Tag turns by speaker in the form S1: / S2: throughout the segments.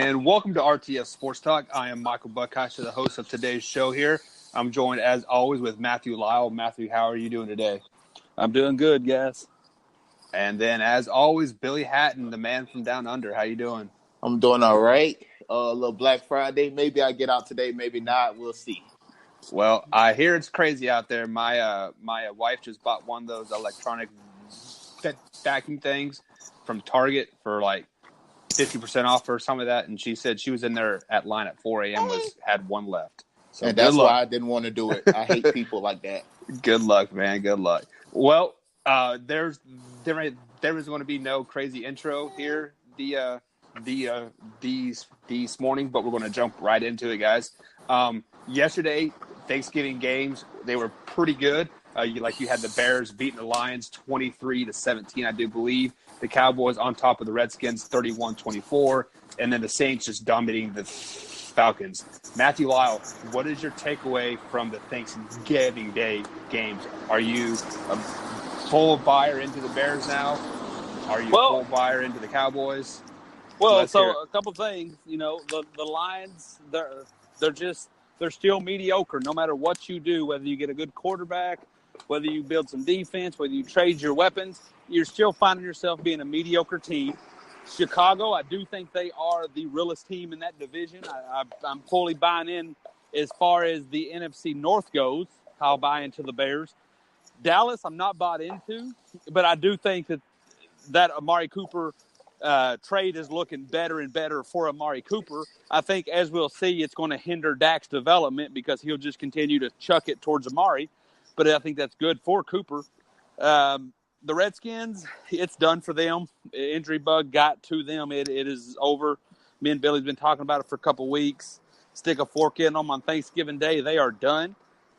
S1: and welcome to RTS Sports Talk. I am Michael Buckeister, the host of today's show here. I'm joined, as always, with Matthew Lyle. Matthew, how are you doing today?
S2: I'm doing good, guys.
S1: And then, as always, Billy Hatten, the man from down under. How you doing?
S3: I'm doing all right. A little Black Friday. Maybe I get out today, maybe not. We'll see.
S1: Well, I hear it's crazy out there. My wife just bought one of those electronic vacuum things from Target for like 50% off or something like that, and she said she was in there at line at 4 a.m. had one left. So
S3: and that's why I didn't want to do it. I hate people like that.
S1: Good luck, man. Good luck. Well, there was going to be no crazy intro here this morning, but we're going to jump right into it, guys. Yesterday, Thanksgiving games, they were pretty good. You had the Bears beating the Lions 23-17, I do believe. The Cowboys on top of the Redskins 31-24, and then the Saints just dominating the Falcons. Matthew Lyle, what is your takeaway from the Thanksgiving Day games? Are you a full buyer into the Bears now? Are you a full buyer into the Cowboys?
S2: Well, a couple things. The Lions, they're still mediocre no matter what you do, whether you get a good quarterback, whether you build some defense, whether you trade your weapons, you're still finding yourself being a mediocre team. Chicago, I do think they are the realest team in that division. I'm fully buying in as far as the NFC North goes. I'll buy into the Bears. Dallas, I'm not bought into, but I do think that Amari Cooper trade is looking better and better for Amari Cooper. I think, as we'll see, it's going to hinder Dak's development because he'll just continue to chuck it towards Amari. But I think that's good for Cooper. The Redskins, it's done for them. Injury bug got to them. It is over. Me and Billy's been talking about it for a couple of weeks. Stick a fork in them on Thanksgiving Day. They are done.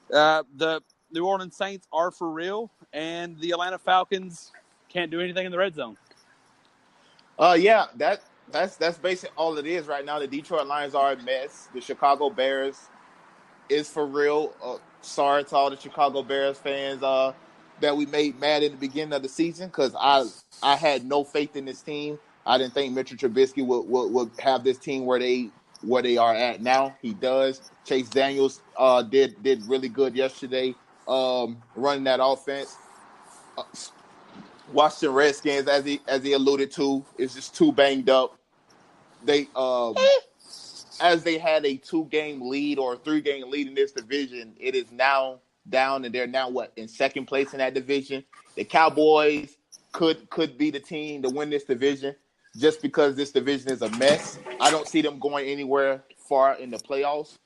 S2: The New Orleans Saints are for real, and the Atlanta Falcons can't do anything in the red zone.
S3: That's basically all it is right now. The Detroit Lions are a mess. The Chicago Bears is for real. Sorry to all the Chicago Bears fans that we made mad in the beginning of the season because I had no faith in this team. I didn't think Mitchell Trubisky would have this team where they are at now. He does. Chase Daniels did really good yesterday running that offense. Washington Redskins, as he alluded to, is just too banged up. They as they had a 2-game lead or a 3-game lead in this division, it is now down, and they're now in second place in that division. The Cowboys could be the team to win this division just because this division is a mess. I don't see them going anywhere far in the playoffs.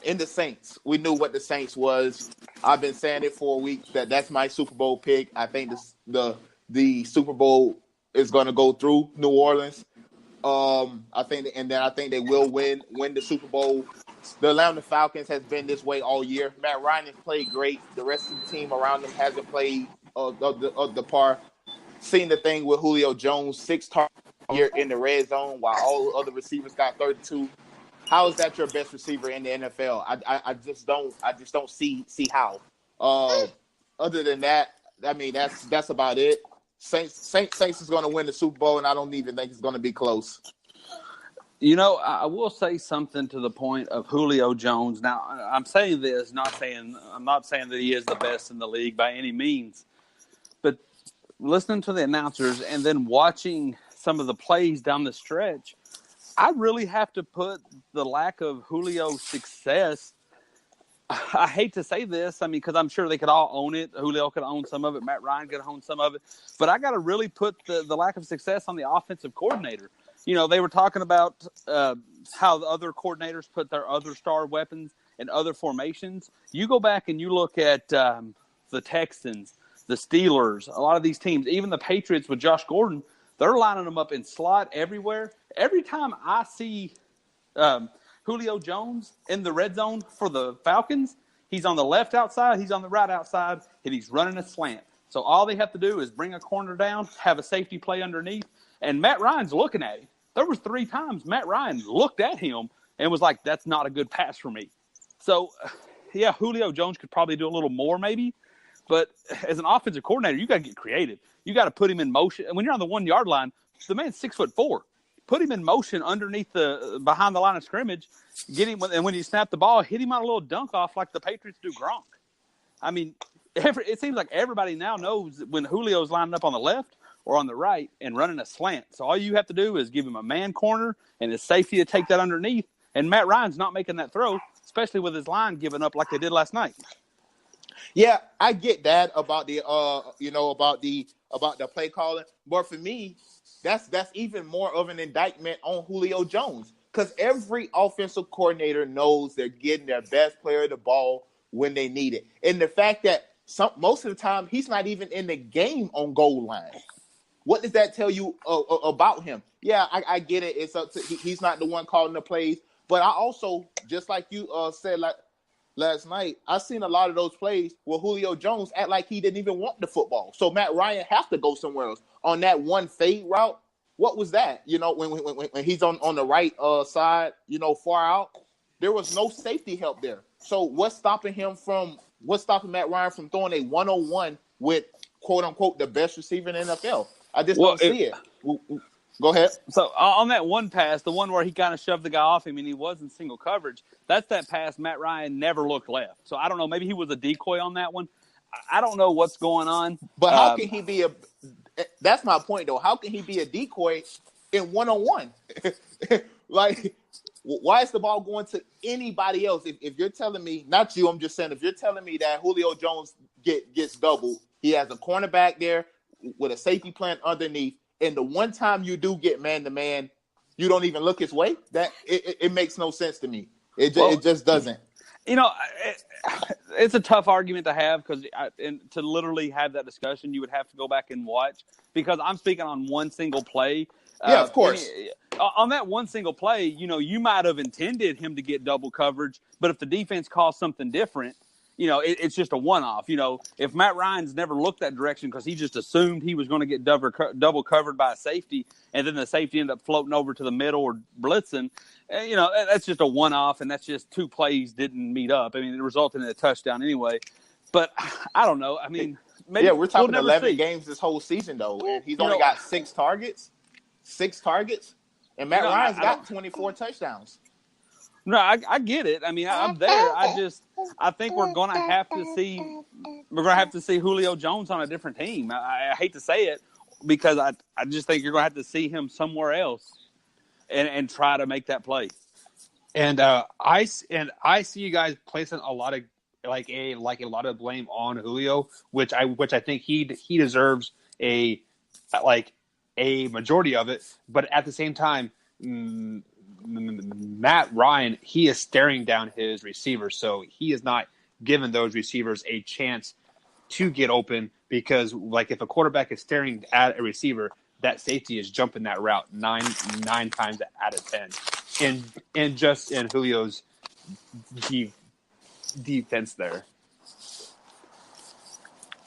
S3: In the Saints, we knew what the Saints was. I've been saying it for a week that's my Super Bowl pick. I think the Super Bowl is going to go through New Orleans. I think they will win the Super Bowl. The Atlanta Falcons has been this way all year. Matt Ryan has played great. The rest of the team around them hasn't played of the par. Seen the thing with Julio Jones, 6 targets here in the red zone, while all the other receivers got 32. How is that your best receiver in the NFL? I just don't see how. Other than that, I mean that's about it. Saints is going to win the Super Bowl, and I don't even think it's going to be close.
S2: I will say something to the point of Julio Jones. Now, I'm saying this, I'm not saying that he is the best in the league by any means, but listening to the announcers and then watching some of the plays down the stretch, I really have to put the lack of Julio's success. I hate to say this, because I'm sure they could all own it. Julio could own some of it. Matt Ryan could own some of it. But I got to really put the lack of success on the offensive coordinator. They were talking about how the other coordinators put their other star weapons in other formations. You go back and you look at the Texans, the Steelers, a lot of these teams, even the Patriots with Josh Gordon, they're lining them up in slot everywhere. Every time I see Julio Jones in the red zone for the Falcons, he's on the left outside, he's on the right outside, and he's running a slant. So all they have to do is bring a corner down, have a safety play underneath, and Matt Ryan's looking at him. There was 3 times Matt Ryan looked at him and was like, that's not a good pass for me. So, yeah, Julio Jones could probably do a little more maybe, but as an offensive coordinator, you got to get creative. You got to put him in motion. And when you're on the 1-yard line, the man's 6'4". put him in motion behind the line of scrimmage, get him, and when you snap the ball, hit him on a little dunk off like the Patriots do Gronk. I mean, it seems like everybody now knows when Julio's lining up on the left or on the right and running a slant. So all you have to do is give him a man corner and his safety to take that underneath. And Matt Ryan's not making that throw, especially with his line giving up like they did last night.
S3: Yeah, I get that about the about the play calling, but for me, that's even more of an indictment on Julio Jones, because every offensive coordinator knows they're getting their best player the ball when they need it, and the fact that most of the time he's not even in the game on goal line. What does that tell you about him? Yeah, I get it. It's up to he's not the one calling the plays, but I also, just like you said, like last night, I seen a lot of those plays where Julio Jones act like he didn't even want the football. So Matt Ryan have to go somewhere else. On that one fade route, what was that? When he's on the right side, far out, there was no safety help there. So what's stopping Matt Ryan from throwing a 1-on-1 with, quote unquote, the best receiver in the NFL? I just don't see it. Go ahead.
S2: So on that one pass, the one where he kind of shoved the guy off him and he was in single coverage, that's that pass Matt Ryan never looked left. So I don't know. Maybe he was a decoy on that one. I don't know what's going on.
S3: But how can he be that's my point, though. How can he be a decoy in 1-on-1? Like, why is the ball going to anybody else? If you're telling me, not you, I'm just saying, if you're telling me that Julio Jones gets doubled, he has a cornerback there with a safety plan underneath, and the one time you do get man-to-man, you don't even look his way? That it makes no sense to me. It just doesn't.
S2: It's a tough argument to have because to literally have that discussion, you would have to go back and watch, because I'm speaking on one single play.
S3: Yeah, of course.
S2: On that one single play, you might have intended him to get double coverage, but if the defense calls something different, it's just a one-off. If Matt Ryan's never looked that direction because he just assumed he was going to get double covered by a safety, and then the safety ended up floating over to the middle or blitzing, that's just a one-off, and that's just two plays didn't meet up. I mean, it resulted in a touchdown anyway. But I don't know. I mean, maybe
S3: we're talking 11 games this whole season, though, and he's only got 6 targets. 6 targets, and Matt Ryan's got 24 touchdowns.
S2: No, I get it. I mean, I'm there. I think we're going to have to see Julio Jones on a different team. I hate to say it, because I just think you're going to have to see him somewhere else and try to make that play.
S1: And I see you guys placing a lot of a lot of blame on Julio, which I think he deserves a majority of it, but at the same time, Matt Ryan, he is staring down his receivers, so he is not giving those receivers a chance to get open, because if a quarterback is staring at a receiver, that safety is jumping that route nine times out of 10, and just in Julio's defense there.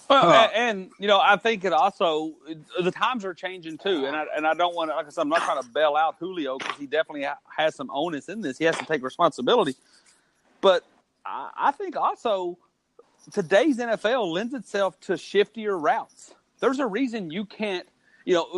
S2: Well, and I think it also, the times are changing too, and I don't want to, like I said, I'm not trying to bail out Julio, because he definitely has some onus in this. He has to take responsibility, but I think also today's NFL lends itself to shiftier routes. There's a reason you can't,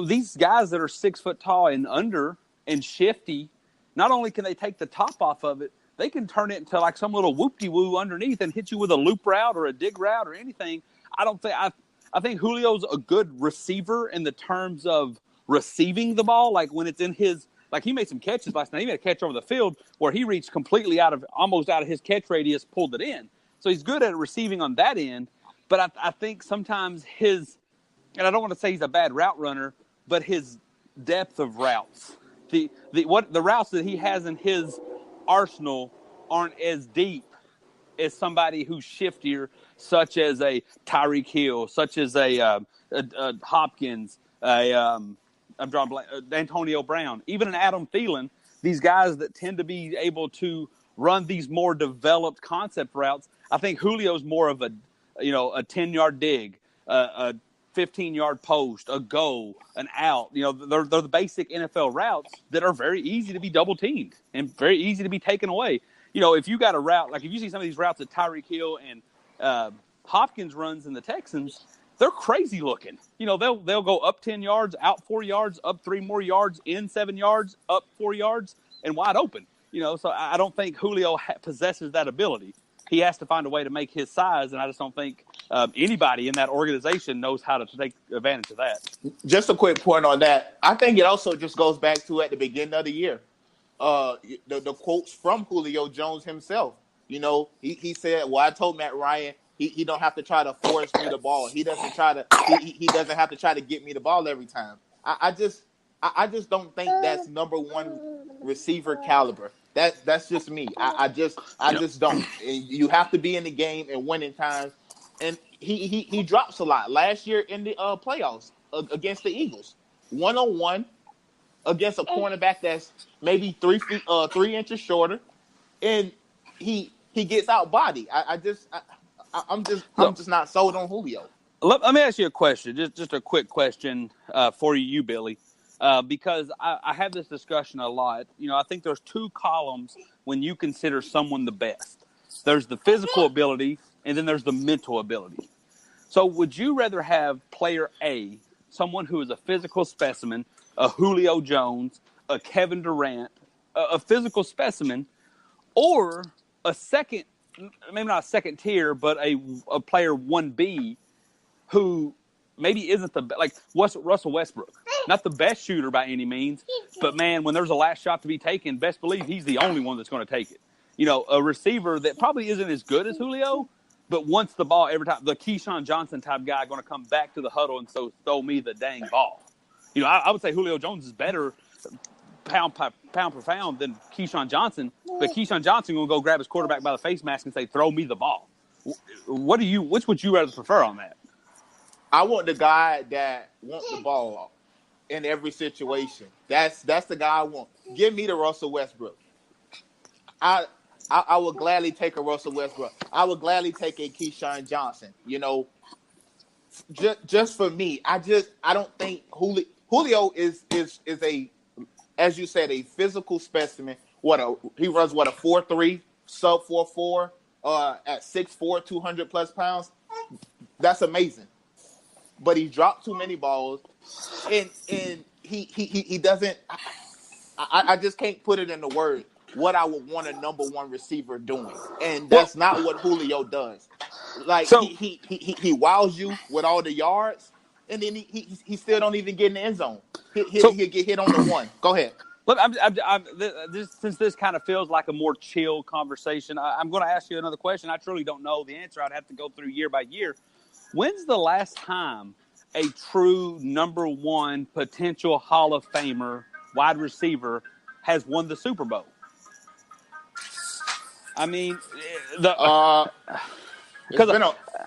S2: these guys that are 6 foot tall and under and shifty, not only can they take the top off of it, they can turn it into like some little whoop-de-woo underneath and hit you with a loop route or a dig route or anything. I think Julio's a good receiver in the terms of receiving the ball. Like when it's in his, like he made some catches last night. He made a catch over the field where he reached completely almost out of his catch radius, pulled it in. So he's good at receiving on that end. But I think sometimes and I don't want to say he's a bad route runner, but his depth of routes, the routes that he has in his arsenal aren't as deep as somebody who's shiftier, such as a Tyreek Hill, such as a Hopkins, Antonio Brown, even an Adam Thielen. These guys that tend to be able to run these more developed concept routes. I think Julio's more of a 10-yard dig, a 15-yard post, a go, an out. They're the basic NFL routes that are very easy to be double teamed and very easy to be taken away. If you got a route, like if you see some of these routes that Tyreek Hill and Hopkins runs in the Texans, they're crazy looking. They'll go up 10 yards, out 4 yards, up 3 more yards, in 7 yards, up 4 yards, and wide open. So I don't think Julio possesses that ability. He has to find a way to make his size, and I just don't think anybody in that organization knows how to take advantage of that.
S3: Just a quick point on that. I think it also just goes back to at the beginning of the year, the quotes from Julio Jones himself. He said, "Well, I told Matt Ryan he don't have to try to force me the ball. He doesn't have to try to get me the ball every time." I just don't think that's number one receiver caliber. That's just me. I just don't. You have to be in the game and winning times. And he drops a lot. Last year in the playoffs against the Eagles, 1-on-1 against a cornerback that's maybe 3 inches shorter, and he gets out body. I'm just not sold on Julio.
S2: Let me ask you a question, just a quick question for you, Billy. Because I have this discussion a lot. I think there's 2 columns when you consider someone the best. There's the physical ability, and then there's the mental ability. So would you rather have player A, someone who is a physical specimen, a Julio Jones, a Kevin Durant, a physical specimen, or a second, maybe not a second tier, but a player 1B who maybe isn't like Russell Westbrook? Not the best shooter by any means, but, man, when there's a last shot to be taken, best believe he's the only one that's going to take it. A receiver that probably isn't as good as Julio, but wants the ball every time. The Keyshawn Johnson type guy going to come back to the huddle and throw me the dang ball. I would say Julio Jones is better pound per pound than Keyshawn Johnson, but Keyshawn Johnson going to go grab his quarterback by the face mask and say, "Throw me the ball." Which would you rather prefer on that?
S3: I want the guy that wants the ball in every situation. That's the guy I want. Give me the Russell Westbrook. I would gladly take a Russell Westbrook. I would gladly take a Keyshawn Johnson. Just for me, I don't think Julio is a, as you said, a physical specimen. He runs a 4.3, sub 4.4, at 6'4", 200 plus pounds. That's amazing. But he dropped too many balls, and he doesn't. I just can't put it into words what I would want a number one receiver doing, and that's not what Julio does. Like, so, he wows you with all the yards, and then he still don't even get in the end zone. He'll get hit on the one. Go ahead.
S2: Look, since this kind of feels like a more chill conversation, I'm going to ask you another question. I truly don't know the answer. I'd have to go through year by year. When's the last time a true number one potential Hall of Famer wide receiver has won the Super Bowl? I mean,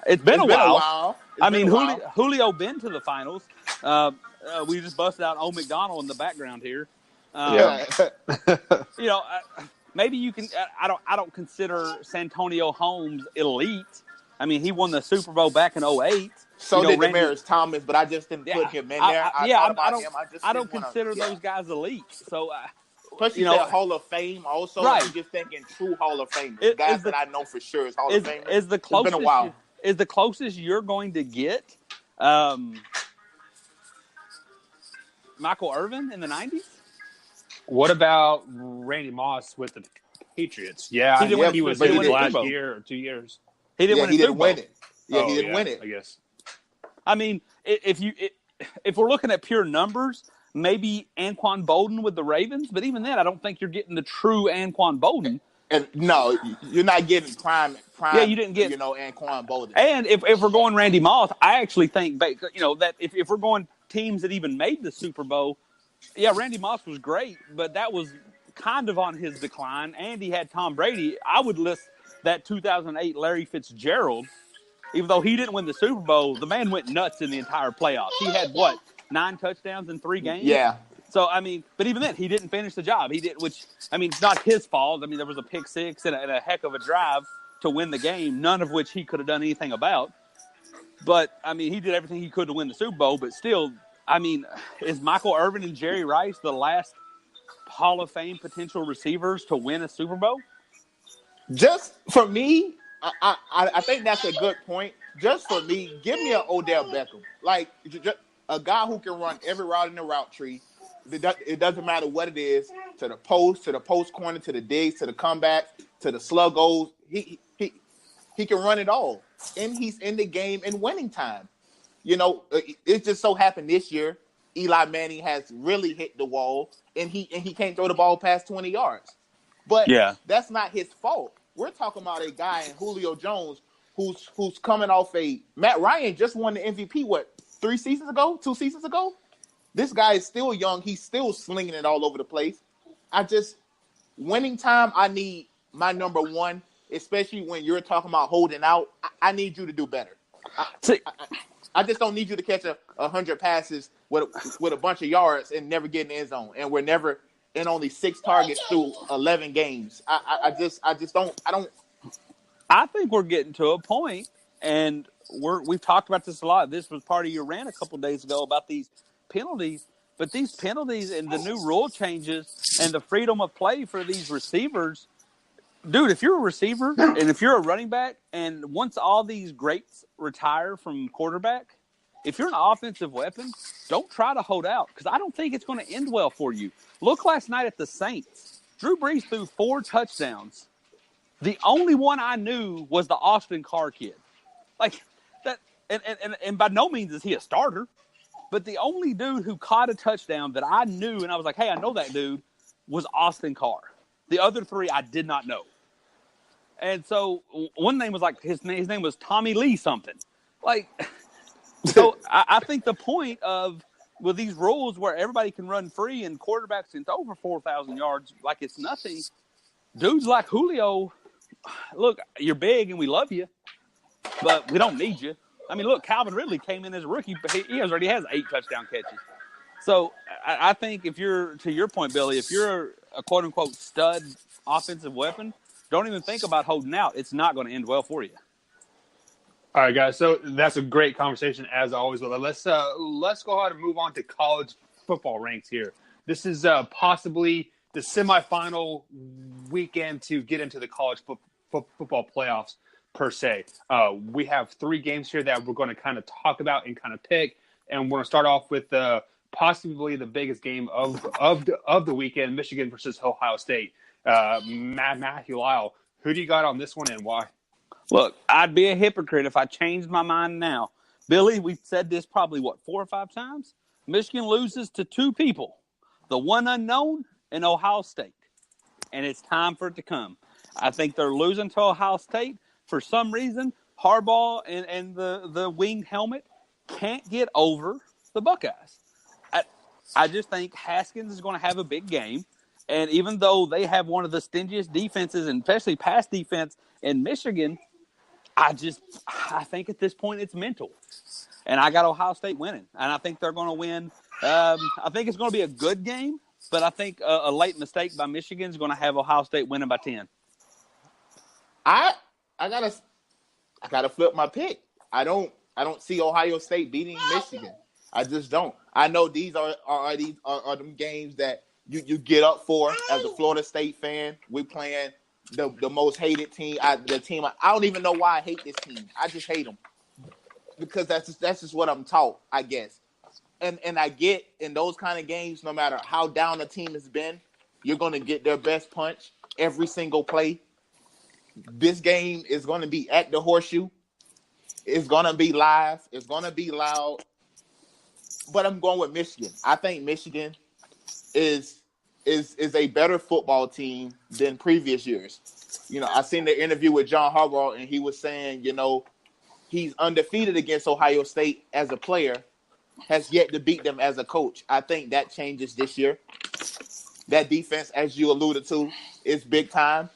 S2: it's been a while. Julio been to the finals. We just busted out Old McDonald in the background here. Maybe you can. I don't consider Santonio Holmes elite. I mean, he won the Super Bowl back in 2008.
S3: So did Demaryius Thomas, but I just didn't put him in there.
S2: I don't consider those guys elite. So,
S3: especially that Hall of Fame. Also, right. I'm just thinking true Hall of Famers, guys that I know for sure is Hall of Famers.
S2: It's been a while. Is the closest you're going to get Michael Irvin in the 90s?
S1: What about Randy Moss with the Patriots? Yeah, he was in his last year or 2 years.
S2: He didn't win it.
S3: Yeah, he didn't win it.
S1: I guess.
S2: I mean, if we're looking at pure numbers, maybe Anquan Bolden with the Ravens, but even then, I don't think you're getting the true Anquan Bolden.
S3: And no, you're not getting prime.
S2: Yeah, you didn't get
S3: Anquan Bolden.
S2: And if we're going Randy Moss, I actually think that if we're going teams that even made the Super Bowl, yeah, Randy Moss was great, but that was kind of on his decline. And he had Tom Brady. I would list that 2008 Larry Fitzgerald. Even though he didn't win the Super Bowl, the man went nuts in the entire playoffs. He had, 9 touchdowns in 3 games?
S3: Yeah.
S2: So, I mean, but even then, he didn't finish the job. It's not his fault. I mean, there was a pick six and a heck of a drive to win the game, none of which he could have done anything about. But, I mean, he did everything he could to win the Super Bowl. But still, I mean, is Michael Irvin and Jerry Rice the last Hall of Fame potential receivers to win a Super Bowl?
S3: Just for me, I think that's a good point. Just for me, give me an Odell Beckham, like a guy who can run every route in the route tree. It doesn't matter what it is, to the post corner, to the digs, to the comeback, to the slug goals. He can run it all, and he's in the game in winning time. It just so happened this year, Eli Manning has really hit the wall, and he can't throw the ball past 20 yards. But
S2: Yeah.
S3: that's not his fault. We're talking about a guy in Julio Jones who's coming off Matt Ryan just won the MVP, 2 seasons ago? This guy is still young. He's still slinging it all over the place. Winning time, I need my number one, especially when you're talking about holding out. I need you to do better. I just don't need you to catch 100 passes with a bunch of yards and never get in the end zone. And we're never in only 6 targets through 11 games. I just don't.
S2: I think we're getting to a point, and we've talked about this a lot. This was part of your rant a couple of days ago about these penalties. But these penalties and the new rule changes and the freedom of play for these receivers, dude, if you're a receiver and if you're a running back, and once all these greats retire from quarterback, if you're an offensive weapon, don't try to hold out, because I don't think it's going to end well for you. Look last night at the Saints. Drew Brees threw 4 touchdowns. The only one I knew was the Austin Carr kid. Like that, and by no means is he a starter, but the only dude who caught a touchdown that I knew, and I was like, hey, I know that dude, was Austin Carr. The other 3 I did not know. And so one name was like his name was Tommy Lee something. Like, so I think the point with these rules where everybody can run free and quarterbacks can throw for 4,000 yards like it's nothing, dudes like Julio, look, you're big and we love you, but we don't need you. I mean, look, Calvin Ridley came in as a rookie, but he already has 8 touchdown catches. So I think if you're, to your point, Billy, if you're a quote-unquote stud offensive weapon, don't even think about holding out. It's not going to end well for you.
S1: All right, guys. So that's a great conversation as always. But let's go ahead and move on to college football ranks here. This is possibly the semifinal weekend to get into the college football playoffs per se. We have 3 games here that we're going to kind of talk about and kind of pick, and we're going to start off with possibly the biggest game of the weekend: Michigan versus Ohio State. Matthew, Lyle, who do you got on this one and why?
S2: Look, I'd be a hypocrite if I changed my mind now. Billy, we've said this probably, 4 or 5 times? Michigan loses to 2 people, the one unknown and Ohio State. And it's time for it to come. I think they're losing to Ohio State. For some reason, Harbaugh and the winged helmet can't get over the Buckeyes. I just think Haskins is going to have a big game. And even though they have one of the stingiest defenses, and especially pass defense in Michigan, I think at this point it's mental. And I got Ohio State winning. And I think they're going to win. I think it's going to be a good game, but I think a late mistake by Michigan is going to have Ohio State winning by 10.
S3: I gotta flip my pick. I don't see Ohio State beating Michigan. I just don't. I know these are them games that you get up for as a Florida State fan. We're playing the most hated team. I don't even know why I hate this team. I just hate them because that's just what I'm taught, I guess. And I get in those kind of games, no matter how down a team has been, you're going to get their best punch every single play. This game is going to be at the Horseshoe. It's going to be live. It's going to be loud. But I'm going with Michigan. I think Michigan is a better football team than previous years. I seen the interview with John Harbaugh, and he was saying, he's undefeated against Ohio State as a player, has yet to beat them as a coach. I think that changes this year. That defense, as you alluded to, is big time.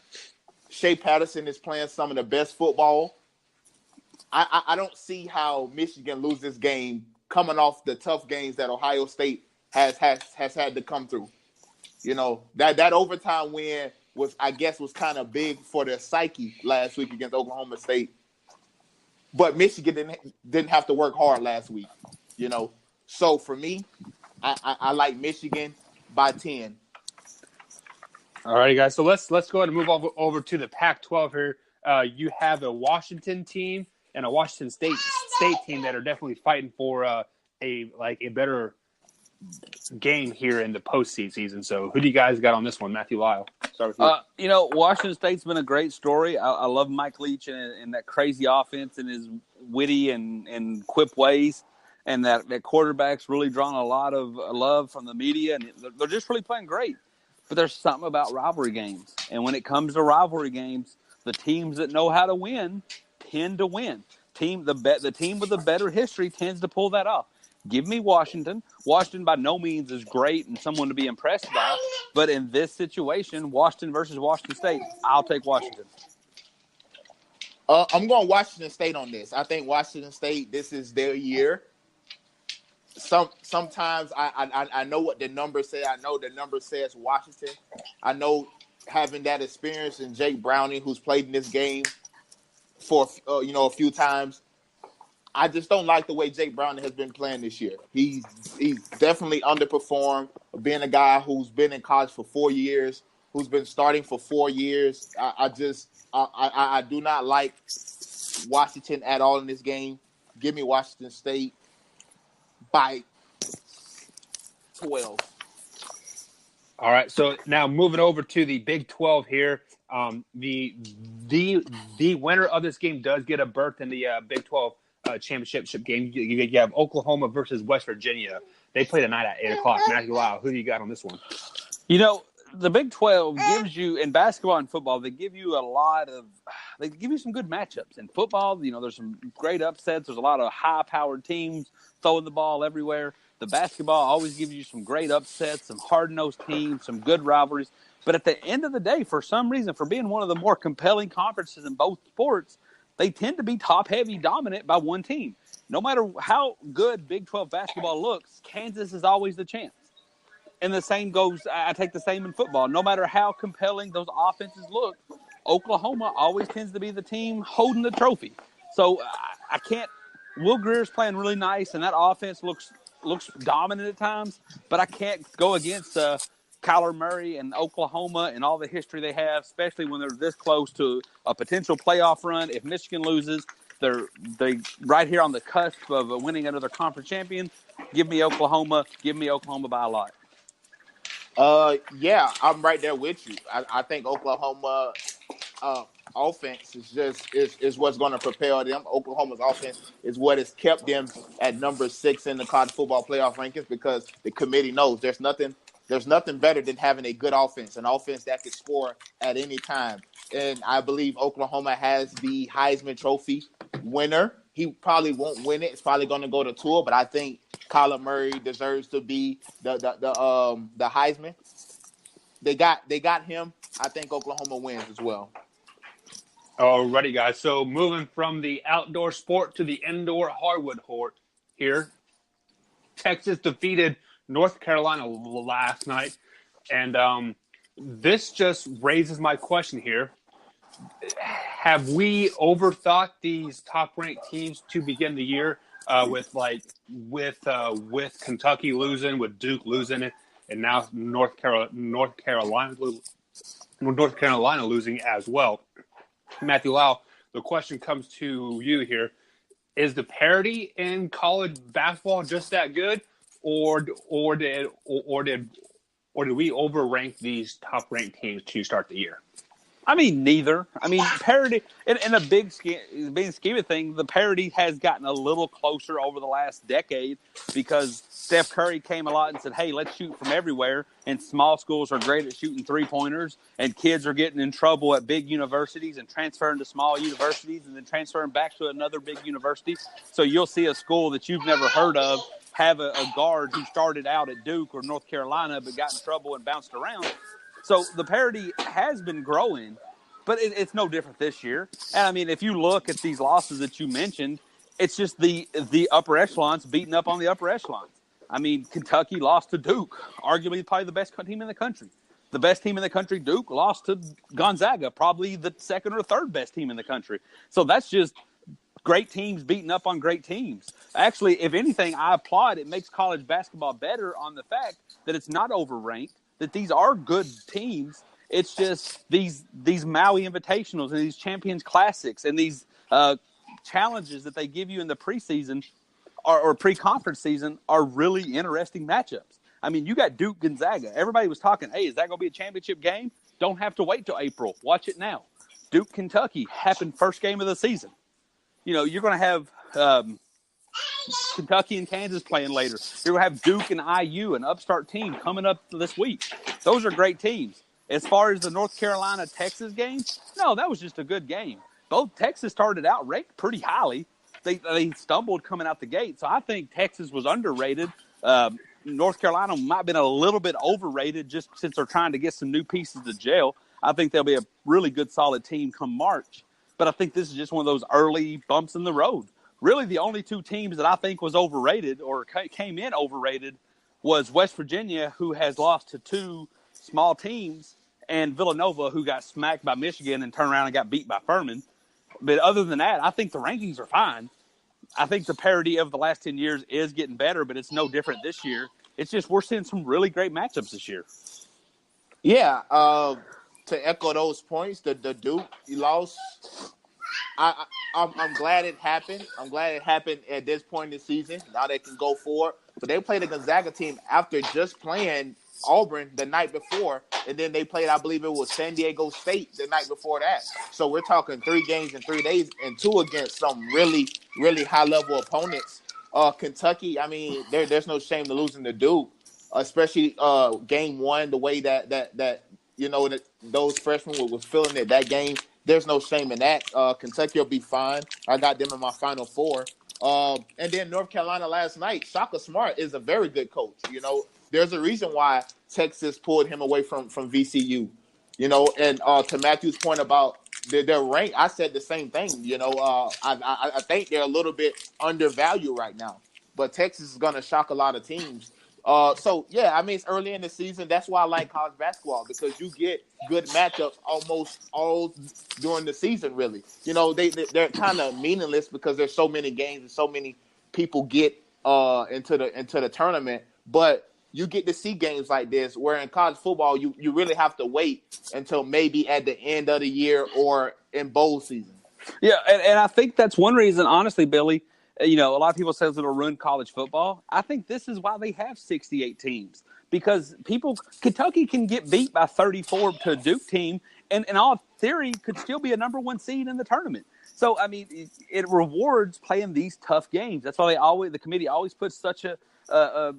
S3: Shea Patterson is playing some of the best football. I don't see how Michigan loses this game coming off the tough games that Ohio State has had to come through. That overtime win was kind of big for their psyche last week against Oklahoma State. But Michigan didn't have to work hard last week. So for me, I like Michigan by 10.
S1: All righty, guys. So let's go ahead and move over to the Pac-12 here. you have a Washington team and a Washington State team that are definitely fighting for a better game here in the postseason. So who do you guys got on this one, Matthew Lyle? Start with you.
S2: Washington State's been a great story. I love Mike Leach and that crazy offense and his witty and quip ways. And that quarterback's really drawn a lot of love from the media, and they're just really playing great. But there's something about rivalry games. And when it comes to rivalry games, the teams that know how to win tend to win. The team with the better history tends to pull that off. Give me Washington. Washington by no means is great and someone to be impressed by. But in this situation, Washington versus Washington State, I'll take Washington.
S3: I'm going Washington State on this. I think Washington State, this is their year. Sometimes I know what the numbers say. I know the number says Washington. I know having that experience in Jake Browning, who's played in this game for a few times. I just don't like the way Jake Browning has been playing this year. He's definitely underperformed. Being a guy who's been in college for 4 years, who's been starting for 4 years, I do not like Washington at all in this game. Give me Washington State by 12.
S1: All right, so now moving over to the Big 12 here. The winner of this game does get a berth in the Big 12 championship game. You have Oklahoma versus West Virginia. They play tonight at 8 o'clock. Matthew Lyle, who do you got on this one?
S2: The Big 12 gives you, in basketball and football, they give you some good matchups. In football, there's some great upsets. There's a lot of high-powered teams throwing the ball everywhere. The basketball always gives you some great upsets, some hard-nosed teams, some good rivalries. But at the end of the day, for some reason, for being one of the more compelling conferences in both sports, they tend to be top-heavy dominant by one team. No matter how good Big 12 basketball looks, Kansas is always the champ. And the same goes, I take the same in football. No matter how compelling those offenses look, Oklahoma always tends to be the team holding the trophy. So I can't – Will Greer's playing really nice, and that offense looks dominant at times, but I can't go against Kyler Murray and Oklahoma and all the history they have, especially when they're this close to a potential playoff run. If Michigan loses, they're right here on the cusp of winning another conference champion. Give me Oklahoma. Give me Oklahoma by a lot.
S3: Yeah, I'm right there with you. I think Oklahoma offense is what's going to propel them. Oklahoma's offense is what has kept them at number 6 in the college football playoff rankings, because the committee knows there's nothing better than having a good offense, an offense that can score at any time. And I believe Oklahoma has the Heisman Trophy winner. He probably won't win it. It's probably going to go to Tua, but I think Kyler Murray deserves to be the Heisman. They got him. I think Oklahoma wins as well.
S1: Alrighty, guys. So moving from the outdoor sport to the indoor hardwood court here. Texas defeated North Carolina last night, and this just raises my question here. Have we overthought these top-ranked teams to begin the year with Kentucky losing, with Duke losing, and now North Carolina losing as well? Matthew Lyle, the question comes to you here: is the parity in college basketball just that good, or did we overrank these top-ranked teams to start the year?
S2: I mean, neither. I mean, parity in a big scheme of things, the parity has gotten a little closer over the last decade because Steph Curry came a lot and said, hey, let's shoot from everywhere. And small schools are great at shooting three-pointers, and kids are getting in trouble at big universities and transferring to small universities and then transferring back to another big university. So you'll see a school that you've never heard of have a guard who started out at Duke or North Carolina but got in trouble and bounced around. So the parity has been growing, but it's no different this year. And, I mean, if you look at these losses that you mentioned, it's just the upper echelons beating up on the upper echelons. I mean, Kentucky lost to Duke, arguably probably the best team in the country. The best team in the country, Duke, lost to Gonzaga, probably the second or third best team in the country. So that's just great teams beating up on great teams. Actually, if anything, I applaud. It makes college basketball better on the fact that it's not overranked, that these are good teams, It's just these Maui Invitationals and these Champions Classics and these challenges that they give you in the preseason or pre-conference season are really interesting matchups. I mean, you got Duke Gonzaga. Everybody was talking, hey, is that going to be a championship game? Don't have to wait till April. Watch it now. Duke Kentucky happened first game of the season. You're going to have Kentucky and Kansas playing later. You're going to have Duke and IU, an upstart team, coming up this week. Those are great teams. As far as the North Carolina-Texas game, no, that was just a good game. Both Texas started out ranked pretty highly. They stumbled coming out the gate. So I think Texas was underrated. North Carolina might have been a little bit overrated just since they're trying to get some new pieces to gel. I think they'll be a really good, solid team come March. But I think this is just one of those early bumps in the road. Really, the only two teams that I think was overrated or came in overrated was West Virginia, who has lost to two small teams, and Villanova, who got smacked by Michigan and turned around and got beat by Furman. But other than that, I think the rankings are fine. I think the parity of the last 10 years is getting better, but it's no different this year. It's just we're seeing some really great matchups this year.
S3: Yeah, to echo those points, the Duke loss, I'm glad it happened. I'm glad it happened at this point in the season. Now they can go forward. But they played a Gonzaga team after just playing Auburn the night before, and then they played, I believe it was San Diego State the night before that. So we're talking 3 games in 3 days, and 2 against some really, really high-level opponents. Kentucky, I mean, there's no shame to losing to Duke, especially game 1, the way that that those freshmen was feeling it that game. There's no shame in that. Kentucky will be fine. I got them in my Final Four. And then North Carolina last night, Shaka Smart is a very good coach. There's a reason why Texas pulled him away from VCU. And to Matthew's point about their rank, I said the same thing. I think they're a little bit undervalued right now. But Texas is going to shock a lot of teams. So, yeah, I mean, it's early in the season. That's why I like college basketball, because you get good matchups almost all during the season, really. They're kind of meaningless because there's so many games and so many people get into the tournament. But you get to see games like this where in college football, you really have to wait until maybe at the end of the year or in bowl season.
S2: Yeah, and I think that's one reason, honestly, Billy. A lot of people say it'll ruin college football. I think this is why they have 68 teams, because Kentucky can get beat by 34 to a Duke team, and in all theory could still be a number 1 seed in the tournament. So, I mean, it rewards playing these tough games. That's why the committee always puts such a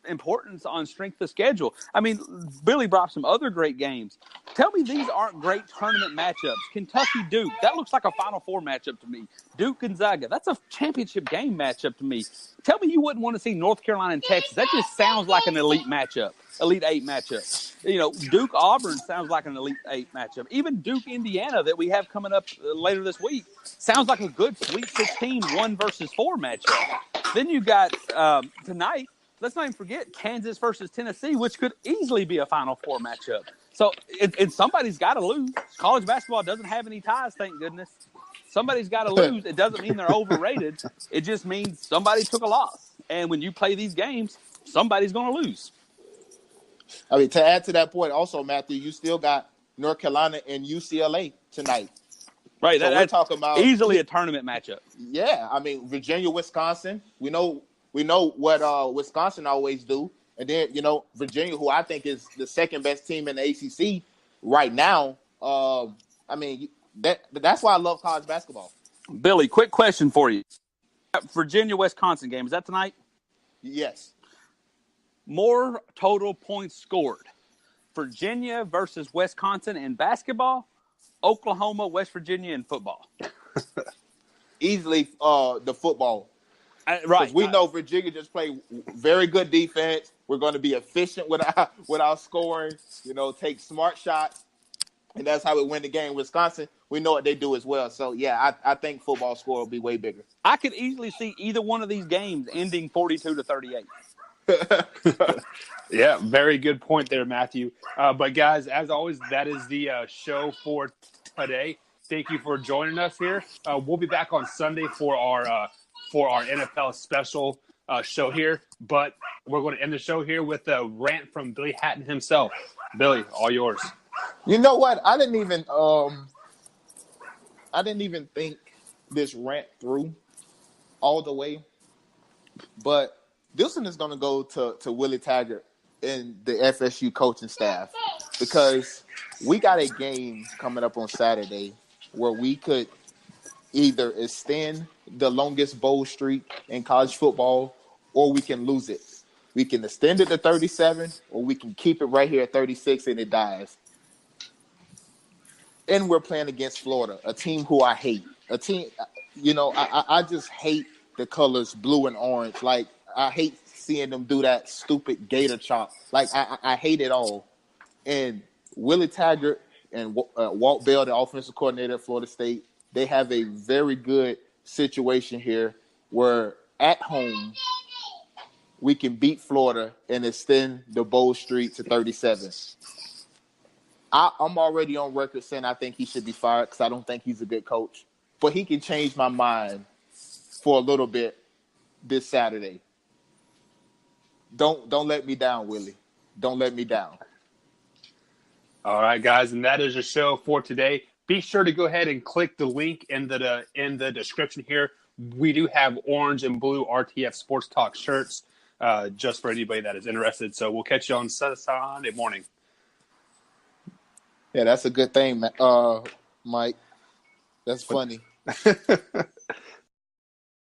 S2: importance on strength of schedule. I mean, Billy brought some other great games. Tell me these aren't great tournament matchups. Kentucky-Duke, that looks like a Final Four matchup to me. Duke-Gonzaga, that's a championship game matchup to me. Tell me you wouldn't want to see North Carolina and Texas. That just sounds like an Elite matchup, Elite 8 matchup. Duke-Auburn sounds like an Elite 8 matchup. Even Duke-Indiana that we have coming up later this week sounds like a good Sweet 16 1 versus 4 matchup. Then you got tonight, let's not even forget Kansas versus Tennessee, which could easily be a Final Four matchup. So somebody's got to lose. College basketball doesn't have any ties, thank goodness. Somebody's got to lose. It doesn't mean they're overrated. It just means somebody took a loss. And when you play these games, somebody's going to lose.
S3: I mean, to add to that point also, Matthew, you still got North Carolina and UCLA tonight.
S2: Right.
S3: So we're talking about
S2: easily a tournament matchup.
S3: Yeah. I mean, Virginia, Wisconsin, we know what Wisconsin always do. And then, Virginia, who I think is the second best team in the ACC right now. I mean, that's why I love college basketball.
S2: Billy, quick question for you. Virginia-Wisconsin game, is that tonight?
S3: Yes.
S2: More total points scored. Virginia versus Wisconsin in basketball, Oklahoma, West Virginia in football.
S3: Easily the football.
S2: Right.
S3: We know Virginia just play very good defense. We're going to be efficient with our scoring, take smart shots, and that's how we win the game. Wisconsin, we know what they do as well. So, yeah, I think football score will be way bigger.
S2: I could easily see either one of these games ending 42-38.
S1: Yeah, very good point there, Matthew. But, guys, as always, that is the show for today. Thank you for joining us here. We'll be back on Sunday for our NFL special show here. But we're going to end the show here with a rant from Billy Hatten himself. Billy, all yours.
S3: You know what? I didn't even think this rant through all the way, but this one is going to go to Willie Taggart and the FSU coaching staff because we got a game coming up on Saturday where we could either extend the longest bowl streak in college football or we can lose it. We can extend it to 37 or we can keep it right here at 36 and it dies. And we're playing against Florida, a team who I hate. A team, I just hate the colors blue and orange. Like, I hate seeing them do that stupid gator chop. Like, I hate it all. And Willie Taggart and Walt Bell, the offensive coordinator at Florida State, they have a very good situation here where at home we can beat Florida and extend the bowl streak to 37. I'm already on record saying I think he should be fired because I don't think he's a good coach. But he can change my mind for a little bit this Saturday. Don't let me down, Willie. Don't let me down.
S1: All right, guys, and that is the show for today. Be sure to go ahead and click the link in the description here. We do have orange and blue RTF Sports Talk shirts just for anybody that is interested. So we'll catch you on Sunday morning.
S3: Yeah, that's a good thing, Mike. That's funny.